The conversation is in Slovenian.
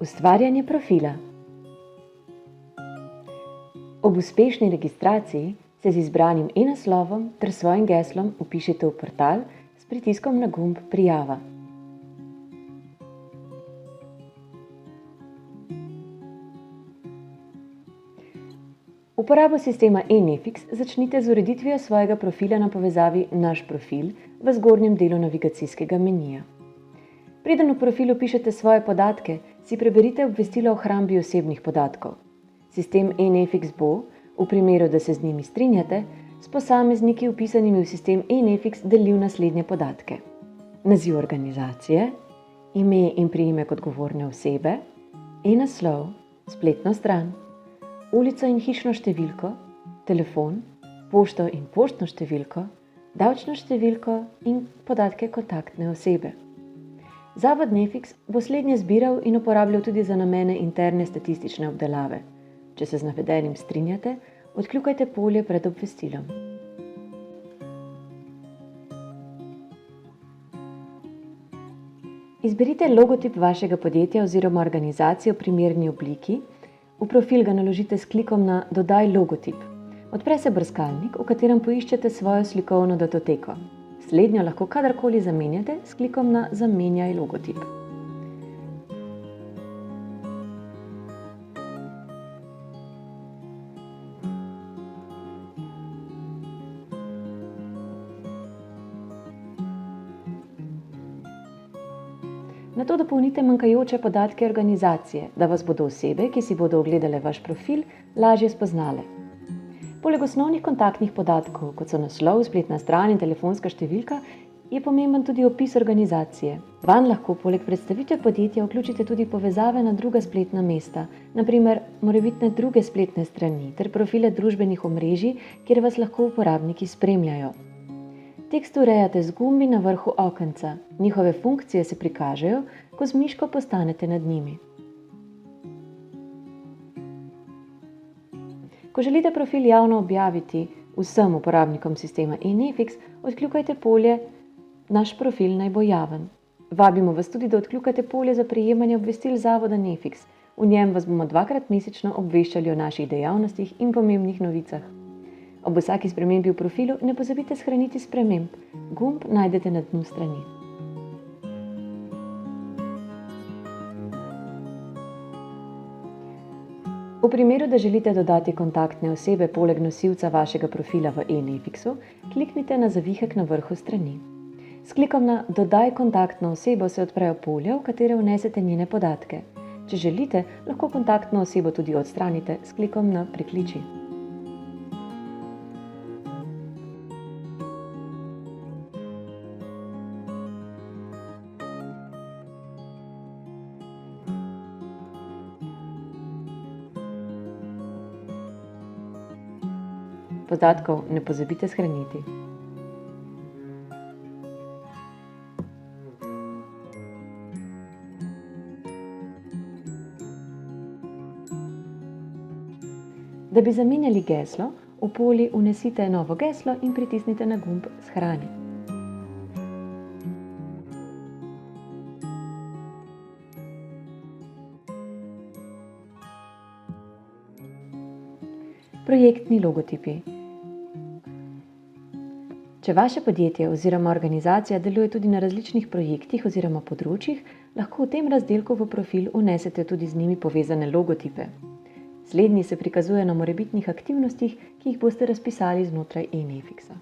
Ustvarjanje profila. Ob uspešni registraciji se z izbranim e-naslovom ter svojim geslom vpišete v portal s pritiskom na gumb Prijava. Uporabo sistema eNefix začnite z ureditvijo svojega profila na povezavi Naš profil v zgornjem delu navigacijskega menija. Preden v profilu pišete svoje podatke, si preberite obvestilo o hrambi osebnih podatkov. Sistem eNefix bo, v primeru, da se z njimi strinjate, s posamezniki vpisanimi v sistem eNefix delil naslednje podatke: naziv organizacije, ime in priimek odgovorne osebe, e-naslov, spletno stran, ulico in hišno številko, telefon, pošto in poštno številko, davčno številko in podatke kontaktne osebe. Zavod Nefix bo slednje zbiral in uporabljal tudi za namene interne statistične obdelave. Če se z navedenim strinjate, odkljukajte polje pred obvestilom. Izberite logotip vašega podjetja oziroma organizacije v primerni obliki. V profil ga naložite s klikom na Dodaj logotip. Odpre se brskalnik, v katerem poiščete svojo slikovno datoteko. Slednjo lahko kadarkoli zamenjate s klikom na Zamenjaj logotip. Nato dopolnite manjkajoče podatke organizacije, da vas bodo osebe, ki si bodo ogledale vaš profil, lažje spoznale. Poleg osnovnih kontaktnih podatkov, kot so naslov, spletna stran in telefonska številka, je pomemben tudi opis organizacije. Vanj lahko poleg predstavitve podjetja vključite tudi povezave na druga spletna mesta, naprimer morebitne druge spletne strani ter profile družbenih omrežij, kjer vas lahko uporabniki spremljajo. Tekst urejate z gumbi na vrhu okenca. Njihove funkcije se prikažejo, ko z miško postanete nad njimi. Ko želite profil javno objaviti vsem uporabnikom sistema eNefix, odkljukajte polje Naš profil naj bo javen. Vabimo vas tudi, da odkljukate polje za prejemanje obvestil Zavoda Nefix. V njem vas bomo 2-krat mesečno obveščali o naših dejavnostih in pomembnih novicah. Ob vsaki spremembi v profilu ne pozabite shraniti sprememb. Gumb najdete na dnu strani. V primeru, da želite dodati kontaktne osebe poleg nosilca vašega profila v eNefixu, kliknite na zavihek na vrhu strani. S klikom na Dodaj kontaktno osebo se odprejo polja, v katere vnesete njene podatke. Če želite, lahko kontaktno osebo tudi odstranite s klikom na Prekliči. Podatkov ne pozabite shraniti. Da bi zamenjali geslo, v polje vnesite novo geslo in pritisnite na gumb Shrani. Projektni logotipi. Če vaše podjetje oziroma organizacija deluje tudi na različnih projektih oziroma področjih, lahko v tem razdelku v profil vnesete tudi z njimi povezane logotipe. Slednji se prikazuje na morebitnih aktivnostih, ki jih boste razpisali znotraj eNefixa.